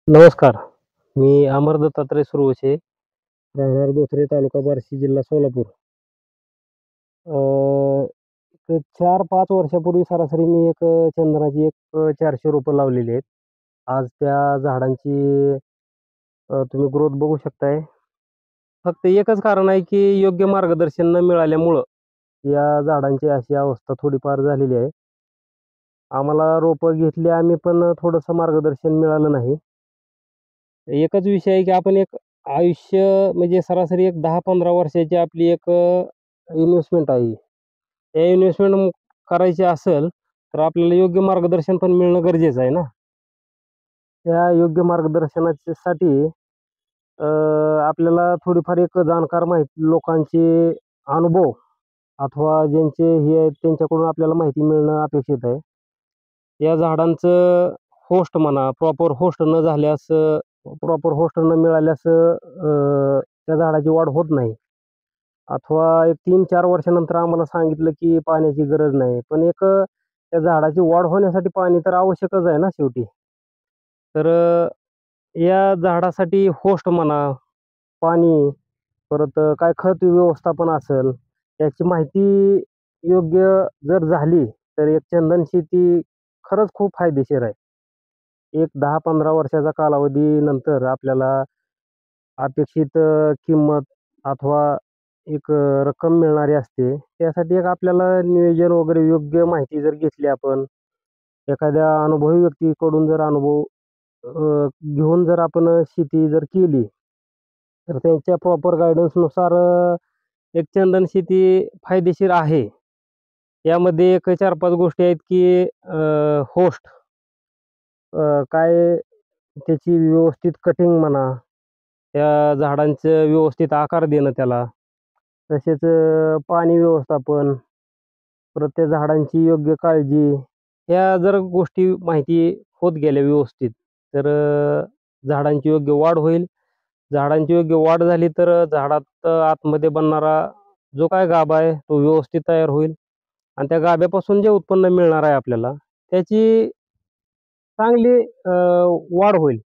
नमस्कार. मी अमर दत्तात्रय सुरवसे, राहणार दोसरे, तालुका बार्शी, जिल्हा सोलापूर. एक 4-5 वर्षापूर्वी सरासरी मी चंदनाची 400 रोपं लावलेली आहेत. आज त्या झाडांची तुम्ही ग्रोथ बघू शकताय. फक्त एकच कारण आहे, की योग्य मार्गदर्शन न मिळाल्यामुळं या झाडांची अशी अवस्था थोडीफार झालेली आहे. आम्हाला रोपं घेतली आम्ही, पण थोडंसं मार्गदर्शन मिळालं नाही. एकच विषय आहे, की आपण एक आयुष्य म्हणजे सरासरी एक 10-15 वर्षाची आपली इन्व्हेस्टमेंट आहे. त्या इन्व्हेस्टमेंट करायची असेल, तर आपल्याला योग्य मार्गदर्शन पण मिळणं गरजेचं आहे ना. त्या योग्य मार्गदर्शनासाठी आपल्याला थोडीफार एक जाणकार माहिती लोकांचे अनुभव अथवा ज्यांचे हे आहेत त्यांच्याकडून आपल्याला माहिती मिळणं अपेक्षित आहे. या झाडांचं होस्ट म्हणा, प्रॉपर होस्ट न मिळाल्यास त्या झाडाची वाढ होत नाही. अथवा एक 3-4 वर्षानंतर आम्हाला सांगितलं, की पाण्याची गरज नाही. पण त्या झाडाची वाढ होण्यासाठी पाणी तर आवश्यकच आहे ना शेवटी. तर या झाडासाठी होस्ट म्हणा, पाणी, परत काय खत व्यवस्थापन असेल, याची माहिती योग्य जर झाली, तर एक चंदन शेती खरंच खूप फायदेशीर आहे. एक 10-15 वर्षाचा कालावधीनंतर आपल्याला अपेक्षित किंमत अथवा रक्कम मिळणारी असते. त्यासाठी आपल्याला नियोजन वगैरे योग्य माहिती जर घेतली आपण, एखाद्या अनुभवी व्यक्तीकडून जर अनुभव घेऊन जर आपण शेती जर केली, तर त्यांच्या प्रॉपर गाईडन्सनुसार एक चंदन शेती फायदेशीर आहे. यामध्ये 4-5 गोष्टी आहेत, की होस्ट काय त्याची व्यवस्थित कटिंग म्हणा, त्या झाडांचं व्यवस्थित आकार देणं त्याला. तसेच पाणी व्यवस्थापन, परत त्या झाडांची योग्य काळजी, ह्या जर गोष्टी माहिती होत गेल्या व्यवस्थित, तर झाडांची योग्य वाढ होईल. झाडांची योग्य वाढ झाली, तर झाडात आतमध्ये बनणारा जो काही गाभा आहे, तो व्यवस्थित तयार होईल आणि त्या गाभ्यापासून जे उत्पन्न मिळणार आहे आपल्याला, त्याची चांगली वाढ होईल.